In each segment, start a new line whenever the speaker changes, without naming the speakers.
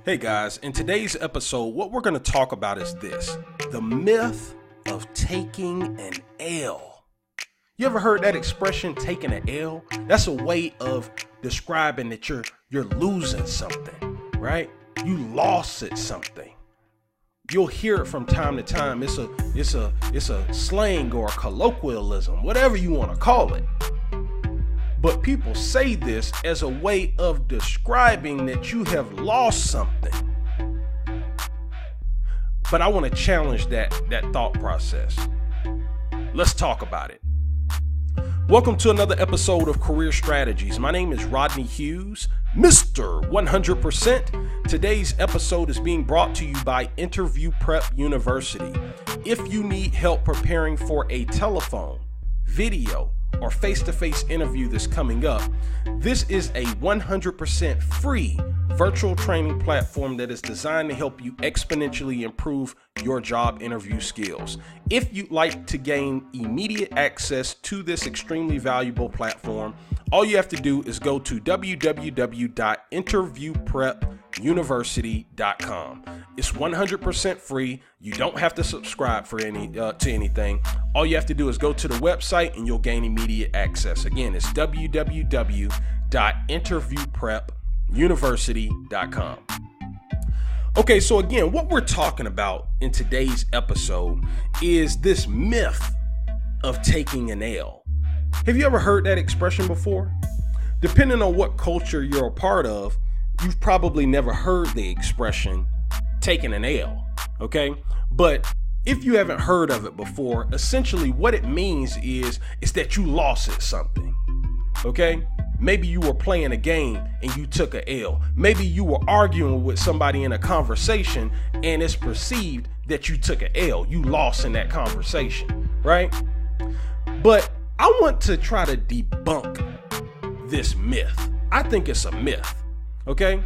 Hey guys, in today's episode, what we're going to talk about is this: the myth of taking an L. You ever heard that expression, taking an L? That's a way of describing that you're losing something, right? You lost at something. You'll hear it from time to time. It's a slang or a colloquialism, whatever you want to call it. But people say this as a way of describing that you have lost something. But I want to challenge that thought process. Let's talk about it. Welcome to another episode of Career Strategies. My name is Rodney Hughes, Mr. 100%. Today's episode is being brought to you by Interview Prep University. If you need help preparing for a telephone, video, or face-to-face interview that's coming up, this is a 100% free virtual training platform that is designed to help you exponentially improve your job interview skills. If you'd like to gain immediate access to this extremely valuable platform, all you have to do is go to www.interviewprepuniversity.com. It's 100% free. You don't have to subscribe to anything. All you have to do is go to the website and you'll gain immediate access. Again, it's www.interviewprepuniversity.com. Okay, so again, what we're talking about in today's episode is this myth of taking an L. Have you ever heard that expression before? Depending on what culture you're a part of, you've probably never heard the expression taking an L, okay? But if you haven't heard of it before, essentially what it means is that you lost at something, okay? Maybe you were playing a game and you took an L. Maybe you were arguing with somebody in a conversation and it's perceived that you took an L. You lost in that conversation, right? But I want to try to debunk this myth. I think it's a myth, okay?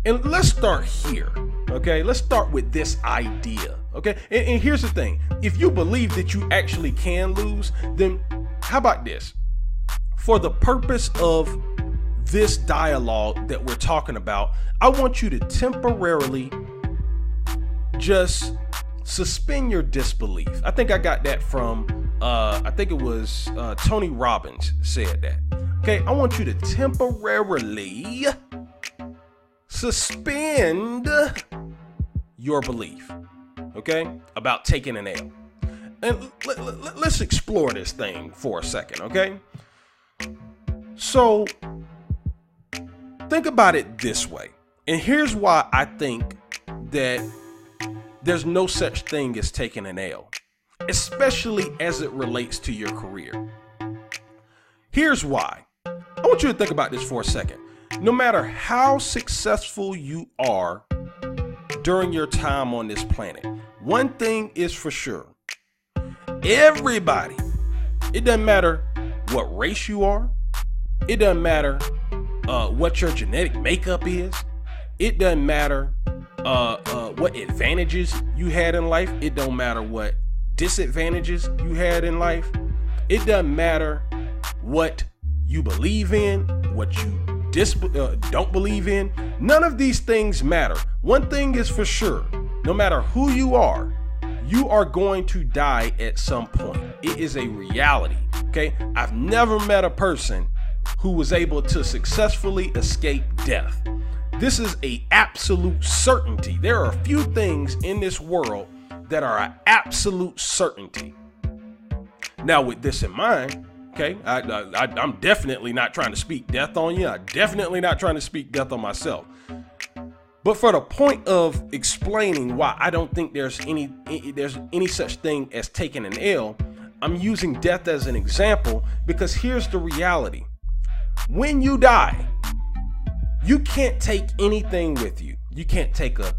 And let's start here, okay? Let's start with this idea, okay? And here's the thing. If you believe that you actually can lose, then how about this? For the purpose of this dialogue that we're talking about, I want you to temporarily just suspend your disbelief. I think I got that from, I think it was Tony Robbins said that. Okay, I want you to temporarily suspend your belief, okay, about taking an L. And let's explore this thing for a second, okay? So think about it this way. And here's why I think that there's no such thing as taking an L, especially as it relates to your career. Here's why. I want you to think about this for a second. No matter how successful you are during your time on this planet, one thing is for sure. Everybody, it doesn't matter what race you are. It doesn't matter what your genetic makeup is. It doesn't matter what advantages you had in life. It don't matter what disadvantages you had in life. It doesn't matter what you believe in, what you don't believe in. None of these things matter. One thing is for sure. No matter who you are going to die at some point. It is a reality, okay? I've never met a person who was able to successfully escape death. This is an absolute certainty. There are a few things in this world that are an absolute certainty. Now, with this in mind, okay, I'm definitely not trying to speak death on you. I'm definitely not trying to speak death on myself. But for the point of explaining why I don't think there's any such thing as taking an L, I'm using death as an example because here's the reality. When you die, you can't take anything with you. You can't take a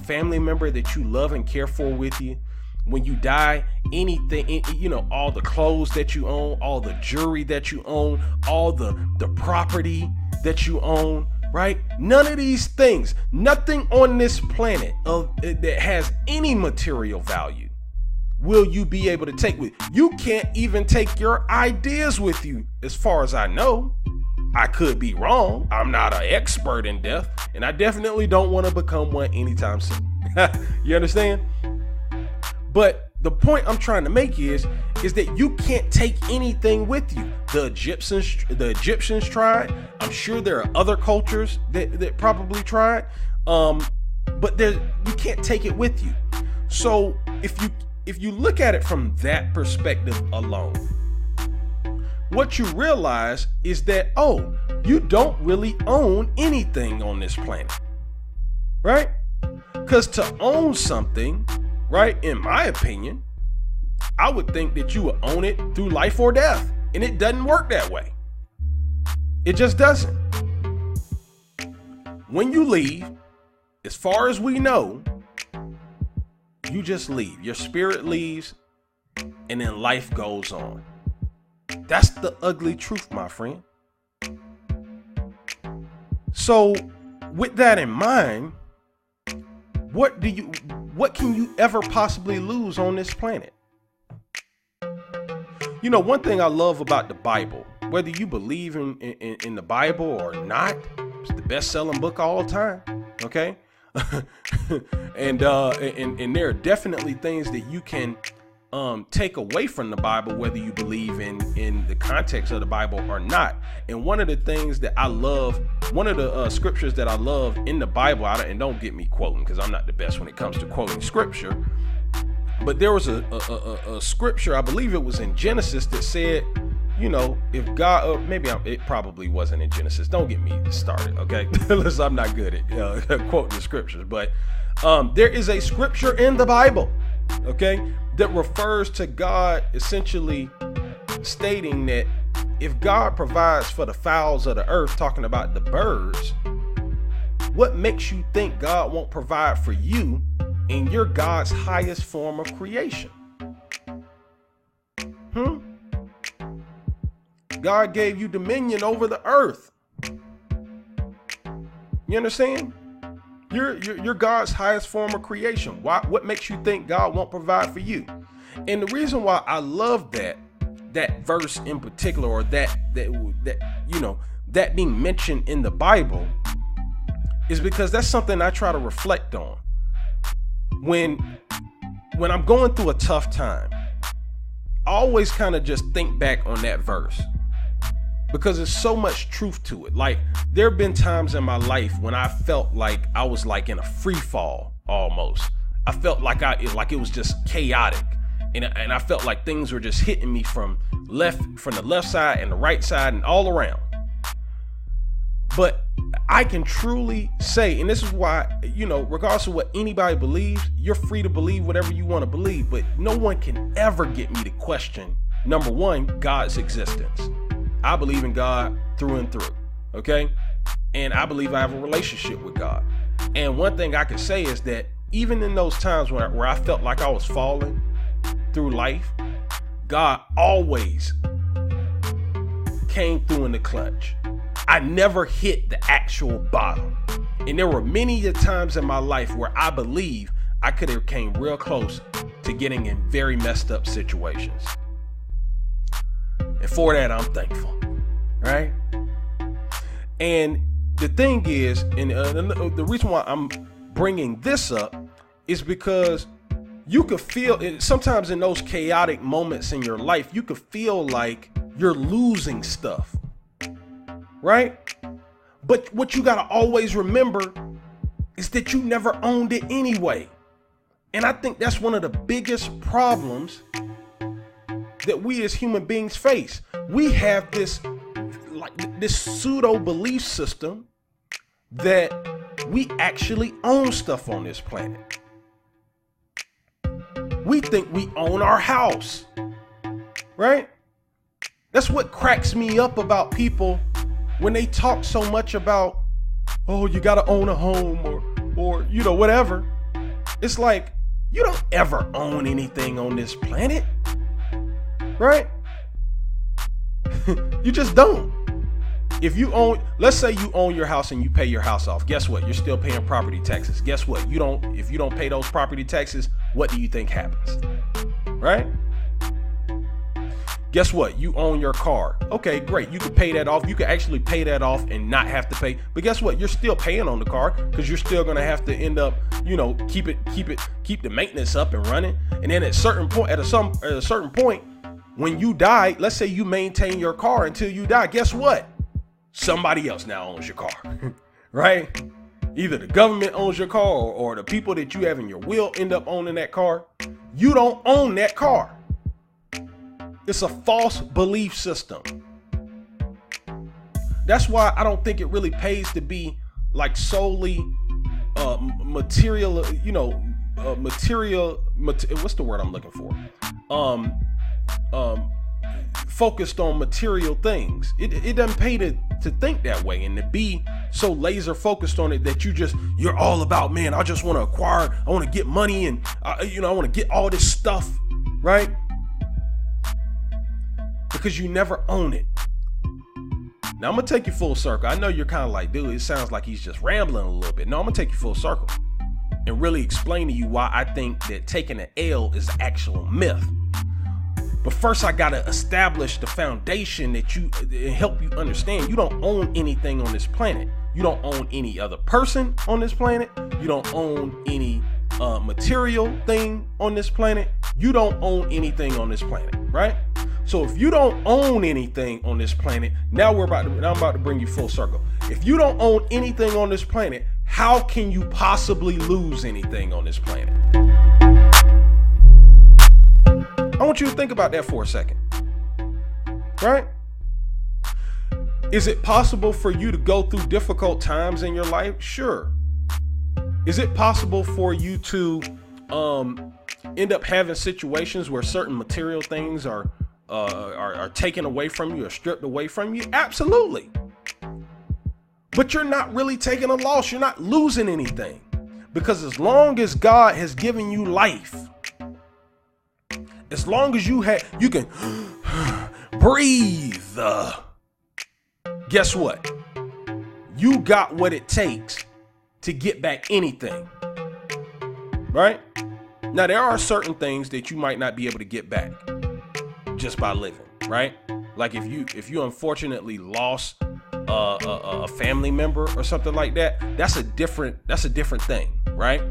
family member that you love and care for with you. When you die, anything, all the clothes that you own, all the jewelry that you own, all the property that you own, right? None of these things, nothing on this planet that has any material value will you be able to take with you. You can't even take your ideas with you, as far as I know. I could be wrong. I'm not an expert in death, and I definitely don't want to become one anytime soon. You understand? But the point I'm trying to make is that you can't take anything with you. The Egyptians tried. I'm sure there are other cultures that probably tried. But you can't take it with you. So if you look at it from that perspective alone, what you realize is that, oh, you don't really own anything on this planet, right? Because to own something, right, in my opinion, I would think that you would own it through life or death. And it doesn't work that way. It just doesn't. When you leave, as far as we know, you just leave. Your spirit leaves, and then life goes on. That's the ugly truth, my friend. So, with that in mind, what can you ever possibly lose on this planet? You know, one thing I love about the Bible, whether you believe in the Bible or not, it's the best-selling book of all time. Okay. and there are definitely things that you can take away from the Bible, whether you believe in the context of the Bible or not. And one of the things that I love, one of the scriptures that I love in the Bible, and don't get me quoting because I'm not the best when it comes to quoting scripture, but there was a scripture, I believe it was in Genesis, that said, you know, if God, it probably wasn't in Genesis. Don't get me started, okay? Listen, I'm not good at quoting the scriptures, but there is a scripture in the Bible, okay, that refers to God essentially stating that if God provides for the fowls of the earth, talking about the birds, what makes you think God won't provide for you in your God's highest form of creation? God gave you dominion over the earth. You understand? You're God's highest form of creation. What makes you think God won't provide for you? And the reason why I love that verse in particular, or that being mentioned in the Bible, is because that's something I try to reflect on. When I'm going through a tough time, I always kind of just think back on that verse, because there's so much truth to it. Like, there have been times in my life when I felt like I was like in a free fall almost. I felt like it was just chaotic. And I felt like things were just hitting me from the left side and the right side and all around. But I can truly say, and this is why, you know, regardless of what anybody believes, you're free to believe whatever you want to believe, but no one can ever get me to question, number one, God's existence. I believe in God through and through, okay? And I believe I have a relationship with God. And one thing I can say is that even in those times where I felt like I was falling through life, God always came through in the clutch. I never hit the actual bottom. And there were many times in my life where I believe I could have came real close to getting in very messed up situations. And for that, I'm thankful, right? And the thing is, and the reason why I'm bringing this up is because you could feel it sometimes in those chaotic moments in your life. You could feel like you're losing stuff, right? But what you got to always remember is that you never owned it anyway. And I think that's one of the biggest problems that we as human beings face. We have this pseudo belief system that we actually own stuff on this planet. We think we own our house, right? That's what cracks me up about people when they talk so much about, oh, you got to own a home or you know, whatever. It's like, you don't ever own anything on this planet, right? You just don't. If you own, let's say you own your house and you pay your house off, guess what? You're still paying property taxes. Guess what? If you don't pay those property taxes, what do you think happens? Right? Guess what? You own your car. Okay, great. You could pay that off. You could actually pay that off and not have to pay. But guess what? You're still paying on the car because you're still gonna have to end up, keep the maintenance up and running. And then at a certain point, when you die, let's say you maintain your car until you die. Guess what? Somebody else now owns your car, right? Either the government owns your car or the people that you have in your will end up owning that car. You don't own that car. It's a false belief system. That's why I don't think it really pays to be like solely material, what's the word I'm looking for? Focused on material things. It doesn't pay to think that way and to be so laser focused on it that you're all about, man, I just want to acquire, I want to get money and I want to get all this stuff, right? Because you never own it. Now I'm gonna take you full circle. I know you're kind of like, dude, it sounds like he's just rambling a little bit. No, I'm gonna take you full circle and really explain to you why I think that taking an L is the actual myth. But first I gotta establish the foundation that help you understand you don't own anything on this planet. You don't own any other person on this planet. You don't own any material thing on this planet. You don't own anything on this planet, right? So if you don't own anything on this planet, now I'm about to bring you full circle. If you don't own anything on this planet, how can you possibly lose anything on this planet? I want you to think about that for a second, right? Is it possible for you to go through difficult times in your life? Sure. Is it possible for you to end up having situations where certain material things are taken away from you or stripped away from you? Absolutely. But you're not really taking a loss. You're not losing anything, because as long as God has given you life, as long as you can breathe, guess what? You got what it takes to get back anything, right? Now, there are certain things that you might not be able to get back just by living, right? Like if you unfortunately lost a family member or something like that, that's a different thing, right?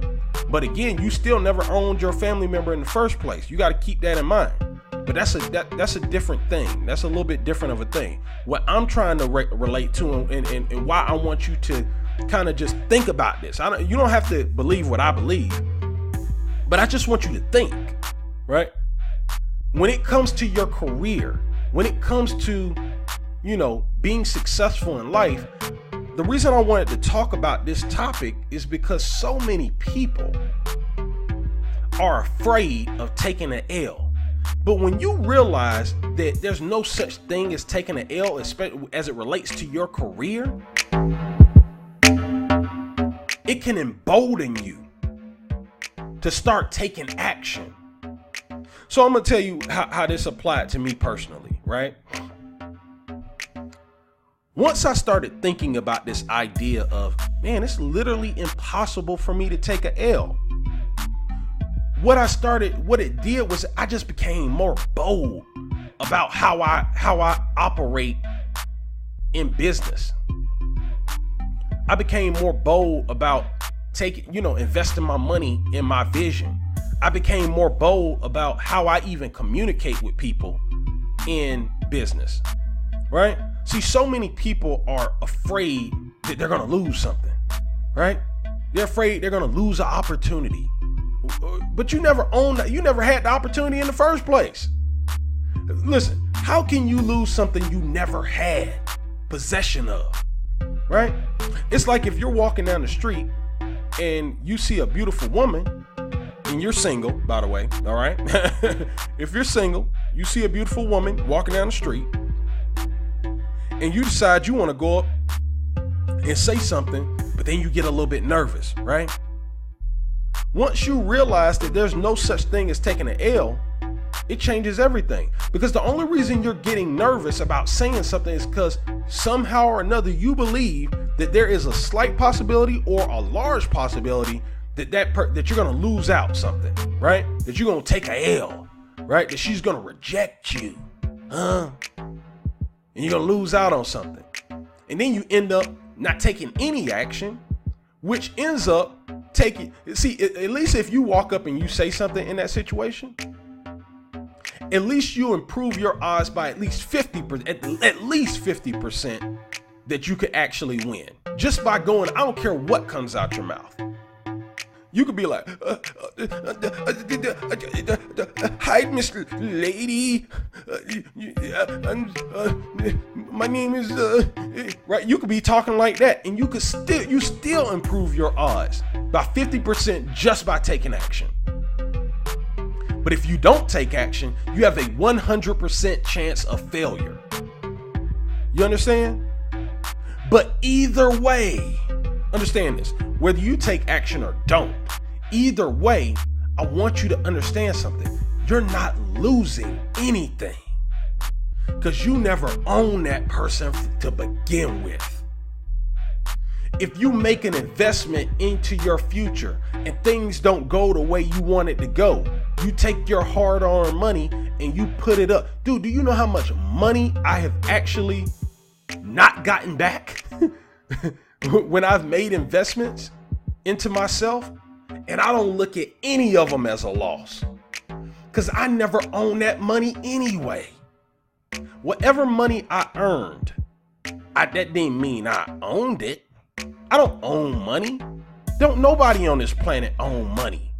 But again, you still never owned your family member in the first place. You got to keep that in mind. But that's a different thing. That's a little bit different of a thing. What I'm trying to relate to and why I want you to kind of just think about this. You don't have to believe what I believe, but I just want you to think, right? When it comes to your career, when it comes to, being successful in life, the reason I wanted to talk about this topic is because so many people are afraid of taking an L. But when you realize that there's no such thing as taking an L, especially as it relates to your career, it can embolden you to start taking action. So I'm going to tell you how this applied to me personally, right? Once I started thinking about this idea of, man, it's literally impossible for me to take an L. What it did was I just became more bold about how I operate in business. I became more bold about investing my money in my vision. I became more bold about how I even communicate with people in business, right? See, so many people are afraid that they're going to lose something, right? They're afraid they're going to lose an opportunity. But you never owned that. You never had the opportunity in the first place. Listen, how can you lose something you never had possession of, right? It's like if you're walking down the street and you see a beautiful woman, and you're single, by the way, all right? If you're single, you see a beautiful woman walking down the street, and you decide you want to go up and say something, but then you get a little bit nervous, right? Once you realize that there's no such thing as taking an L, it changes everything. Because the only reason you're getting nervous about saying something is because somehow or another you believe that there is a slight possibility or a large possibility that you're going to lose out something, right? That you're going to take a L, right? That she's going to reject you. and you're going to lose out on something. And then you end up not taking any action, which ends up at least if you walk up and you say something in that situation, at least you improve your odds by at least 50% that you could actually win. Just by going, I don't care what comes out your mouth. You could be like, hi, Miss Lady. My name is, right? You could be talking like that, and you still improve your odds by 50% just by taking action. But if you don't take action, you have a 100% chance of failure. You understand? But either way, understand this, whether you take action or don't, either way, I want you to understand something. You're not losing anything because you never own that person to begin with. If you make an investment into your future and things don't go the way you want it to go, you take your hard-earned money and you put it up. Dude, do you know how much money I have actually not gotten back when I've made investments into myself? And I don't look at any of them as a loss because I never owned that money anyway. Whatever money I earned, that didn't mean I owned it. I don't own money. Don't nobody on this planet own money.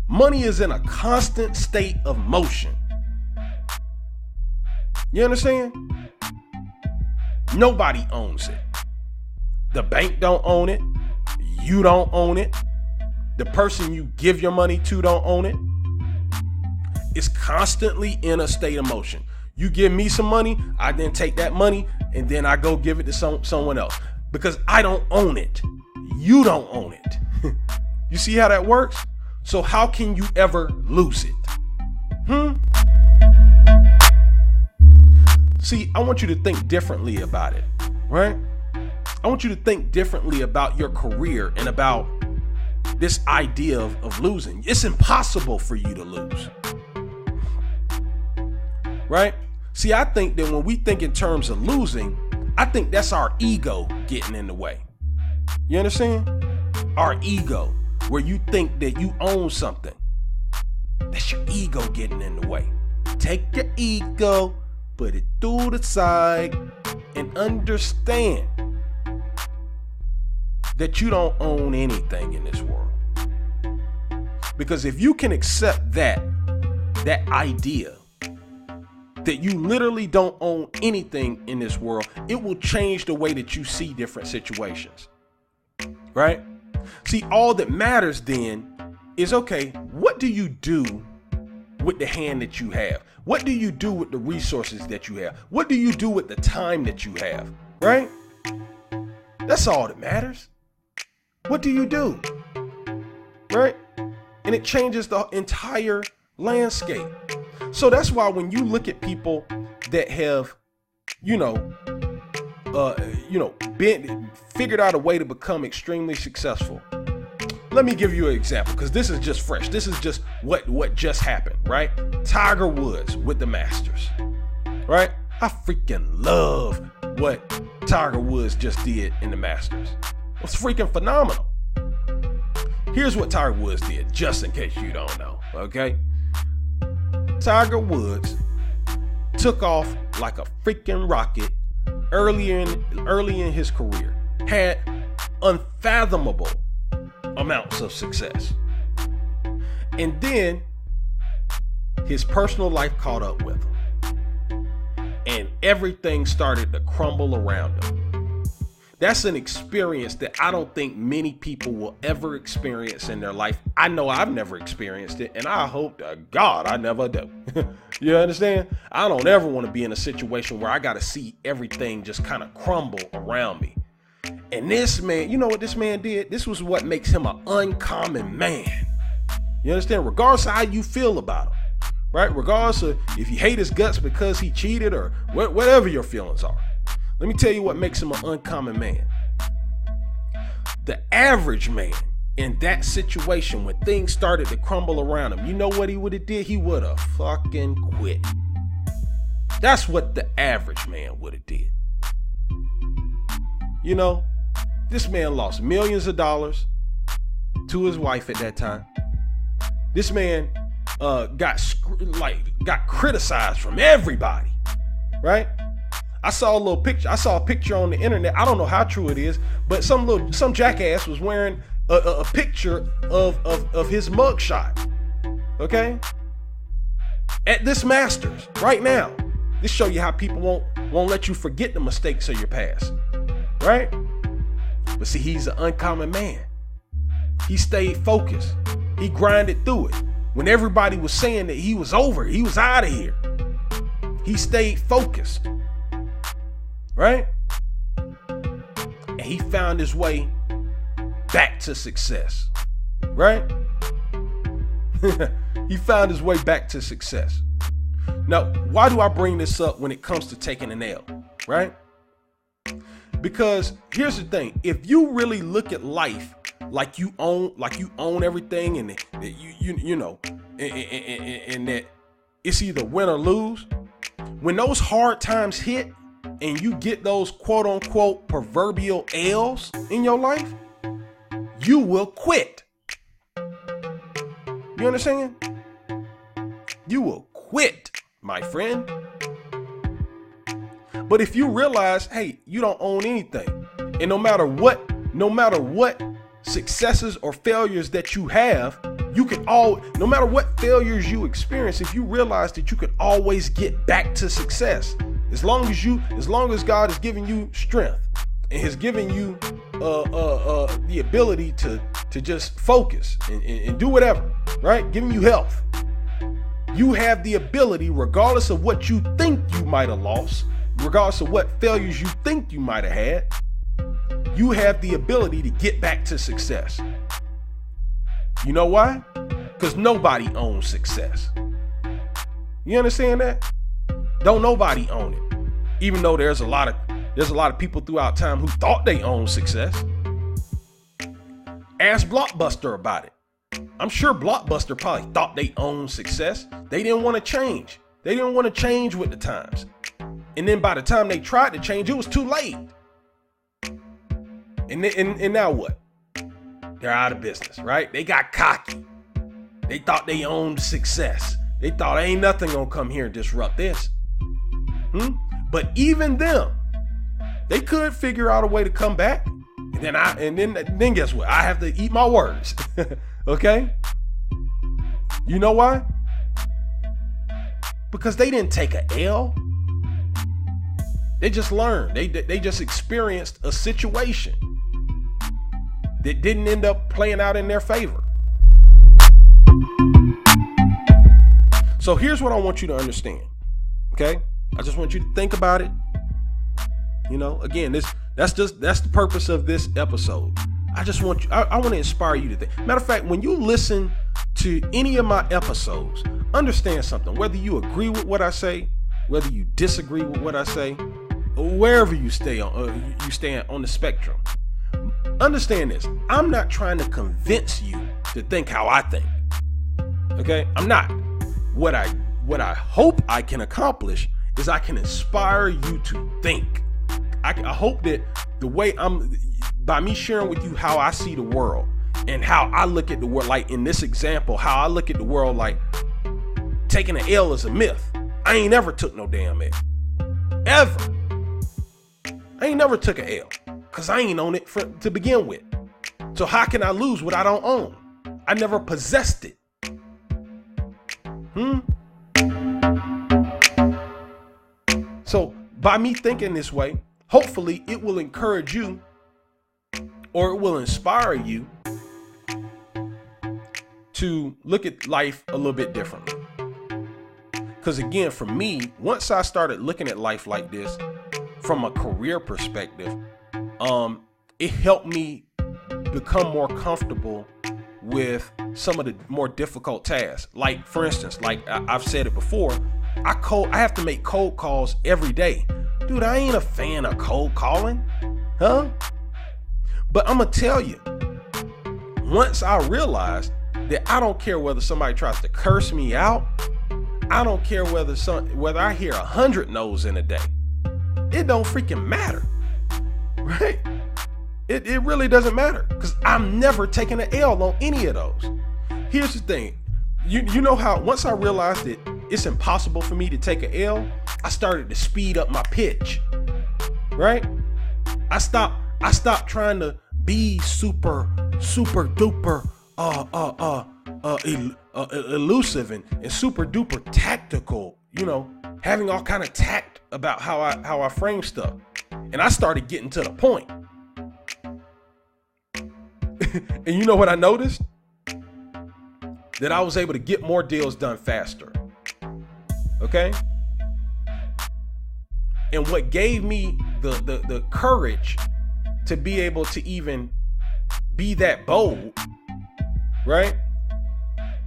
Money is in a constant state of motion. You understand? Nobody owns it. The bank don't own it. You don't own it. The person you give your money to don't own it. It's constantly in a state of motion. You give me some money, I then take that money and then I go give it to someone else because I don't own it. You don't own it. You see how that works? So how can you ever lose it? See, I want you to think differently about it, right? I want you to think differently about your career and about this idea of losing. It's impossible for you to lose, right? See, I think that when we think in terms of losing, I think that's our ego getting in the way. You understand? Our ego, where you think that you own something. That's your ego getting in the way. Take your ego, put it to the side, and understand that you don't own anything in this world. Because if you can accept that idea, that you literally don't own anything in this world, it will change the way that you see different situations, right? See, all that matters then is, okay, what do you do with the hand that you have? What do you do with the resources that you have? What do you do with the time that you have, right? That's all that matters. What do you do, right? And it changes the entire landscape. So that's why when you look at people that have, figured out a way to become extremely successful. Let me give you an example, because this is just fresh. This is just what just happened, right? Tiger Woods with the Masters, right? I freaking love what Tiger Woods just did in the Masters. It was freaking phenomenal. Here's what Tiger Woods did, just in case you don't know, okay? Tiger Woods took off like a freaking rocket early in his career, had unfathomable amounts of success. And then his personal life caught up with him. And everything started to crumble around him. That's an experience that I don't think many people will ever experience in their life. I know I've never experienced it, and I hope to God I never do. You understand? I don't ever want to be in a situation where I got to see everything just kind of crumble around me. And this man, you know what this man did? This was what makes him an uncommon man. You understand? Regardless of how you feel about him, right? Regardless of if you hate his guts because he cheated or whatever your feelings are. Let me tell you what makes him an uncommon man. The average man in that situation, when things started to crumble around him, you know what he would have did? He would have fucking quit. That's what the average man would have did. You know, this man lost millions of dollars to his wife at that time. This man got criticized from everybody, right? I saw a picture on the internet. I don't know how true it is, but some jackass was wearing a picture of his mugshot. Okay? At this Masters right now. This show you how people won't let you forget the mistakes of your past. Right? But see, he's an uncommon man. He stayed focused. He grinded through it. When everybody was saying that he was over, he was out of here, he stayed focused. Right? And he found his way back to success. Right? He found his way back to success. Now, why do I bring this up when it comes to taking an L? Right? Because here's the thing. If you really look at life like you own everything, and that you know, and that it's either win or lose, when those hard times hit and you get those quote unquote proverbial L's in your life, you will quit. You understand? You will quit, my friend. But if you realize, hey, you don't own anything, and no matter what successes or failures that you have, no matter what failures you experience, if you realize that you can always get back to success, as long as God is giving you strength and has given you the ability to just focus and do whatever, right? Giving you health. You have the ability, regardless of what you think you might have lost, regardless of what failures you think you might have had, you have the ability to get back to success. You know why? Because nobody owns success. You understand that? Don't nobody own it. Even though there's a lot of people throughout time who thought they owned success. Ask Blockbuster about it. I'm sure Blockbuster probably thought they owned success. They didn't want to change. They didn't want to change with the times. And then by the time they tried to change, it was too late. And now what? They're out of business, right? They got cocky. They thought they owned success. They thought ain't nothing gonna come here and disrupt this. But even them, they could figure out a way to come back. And then guess what? I have to eat my words. Okay? You know why? Because they didn't take a L. They just learned. They just experienced a situation that didn't end up playing out in their favor. So here's what I want you to understand. Okay? I just want you to think about it. You know, again, that's the purpose of this episode. I want to inspire you to think. Matter of fact, when you listen to any of my episodes, understand something. Whether you agree with what I say, whether you disagree with what I say, or wherever you stand on the spectrum, understand this. I'm not trying to convince you to think how I think. Okay? I'm not. What I hope I can accomplish is I can inspire you to think. I hope that by me sharing with you how I see the world and how I look at the world, like in this example, how I look at the world, like taking an L is a myth. I ain't never took no damn L. Ever. I ain't never took an L because I ain't own it to begin with. So how can I lose what I don't own? I never possessed it. So by me thinking this way, hopefully it will encourage you, or it will inspire you to look at life a little bit differently. Because again, for me, once I started looking at life like this from a career perspective, it helped me become more comfortable with some of the more difficult tasks. Like, for instance, like I've said it before, I have to make cold calls every day. Dude, I ain't a fan of cold calling, huh? But I'm gonna tell you, once I realized that I don't care whether somebody tries to curse me out, I don't care whether I hear 100 no's in a day. It don't freaking matter, right? It really doesn't matter, because I'm never taking an L on any of those. Here's the thing. You know how once I realized that it's impossible for me to take an L, I started to speed up my pitch, right? I stopped trying to be super duper elusive and super duper tactical, having all kind of tact about how I frame stuff. And I started getting to the point. And you know what I noticed? That I was able to get more deals done faster. Okay? And what gave me the courage to be able to even be that bold, right,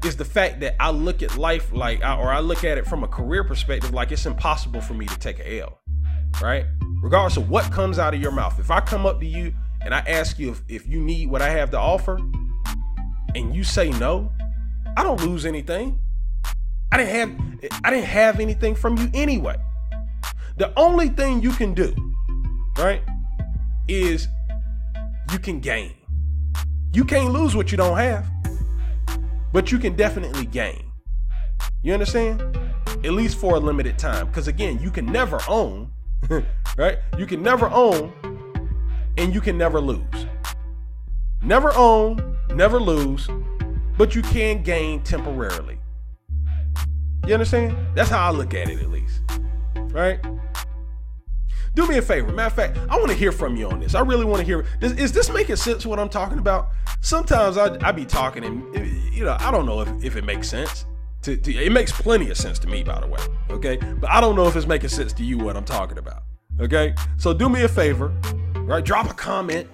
is the fact that I look at life I look at it from a career perspective, like it's impossible for me to take an L, right? Regardless of what comes out of your mouth. If I come up to you and I ask you if you need what I have to offer, and you say no, I don't lose anything. I didn't have anything from you anyway. The only thing you can do, right, is you can gain. You can't lose what you don't have, but you can definitely gain. You understand? At least for a limited time. Because again, you can never own, right? You can never own and you can never lose. Never own, never lose, but you can gain temporarily. You understand? That's how I look at it, at least. Right? Do me a favor. Matter of fact, I want to hear from you on this. I really want to hear. Is this making sense what I'm talking about? Sometimes I be talking and, I don't know if it makes sense. It makes plenty of sense to me, by the way. Okay? But I don't know if it's making sense to you what I'm talking about. Okay? So do me a favor. Right? Drop a comment.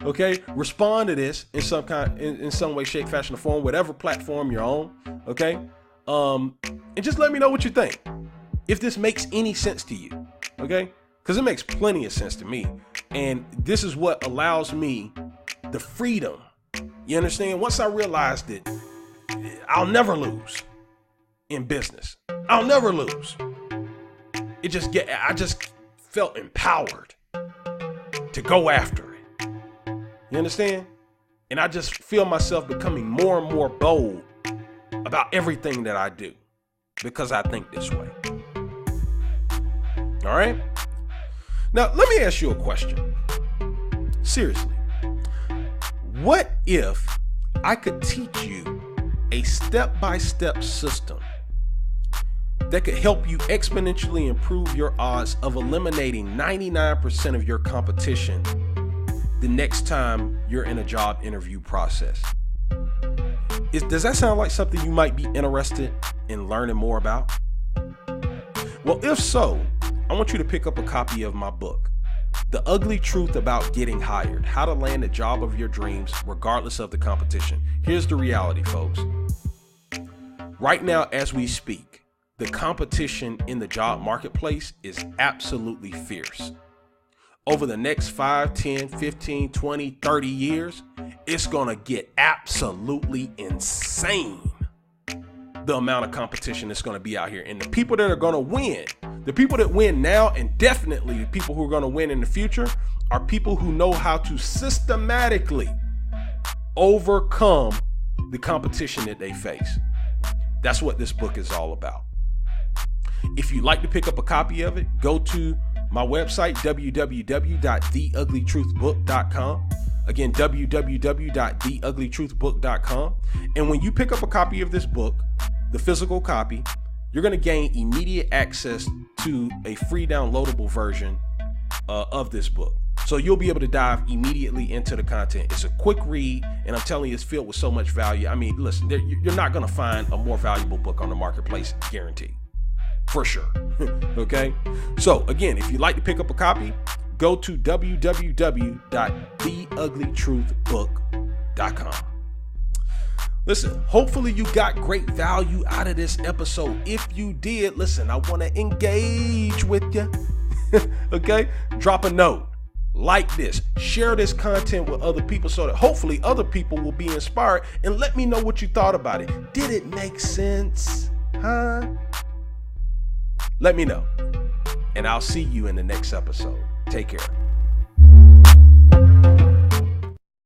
Okay? Respond to this in some way, shape, fashion, or form, whatever platform you're on. Okay? And just let me know what you think. If this makes any sense to you. Okay? Because it makes plenty of sense to me. And this is what allows me the freedom. You understand? Once I realized that I'll never lose in business. I'll never lose. I just felt empowered to go after it. You understand? And I just feel myself becoming more and more bold about everything that I do because I think this way. All right? Now, let me ask you a question. Seriously. What if I could teach you a step-by-step system that could help you exponentially improve your odds of eliminating 99% of your competition the next time you're in a job interview process? Does that sound like something you might be interested in learning more about? Well, if so, I want you to pick up a copy of my book, The Ugly Truth About Getting Hired: How to Land the Job of Your Dreams Regardless of the Competition. Here's the reality, folks. Right now, as we speak, the competition in the job marketplace is absolutely fierce. Over the next 5, 10, 15, 20, 30 years, it's going to get absolutely insane. The amount of competition that's going to be out here, and the people that are going to win, the people that win now, and definitely the people who are going to win in the future, are people who know how to systematically overcome the competition that they face. That's what this book is all about. If you'd like to pick up a copy of it, go to my website, www.theuglytruthbook.com. Again, www.theuglytruthbook.com. And when you pick up a copy of this book, the physical copy, you're going to gain immediate access to a free downloadable version of this book. So you'll be able to dive immediately into the content. It's a quick read, and I'm telling you, it's filled with so much value. I mean, listen, you're not going to find a more valuable book on the marketplace, guaranteed. For sure. Okay? So again, if you'd like to pick up a copy, go to www.theuglytruthbook.com. Listen, hopefully you got great value out of this episode. If you did, listen, I want to engage with you. Okay? Drop a note. Like this. Share this content with other people so that hopefully other people will be inspired, and let me know what you thought about it. Did it make sense? Huh? Let me know. And I'll see you in the next episode. Take care.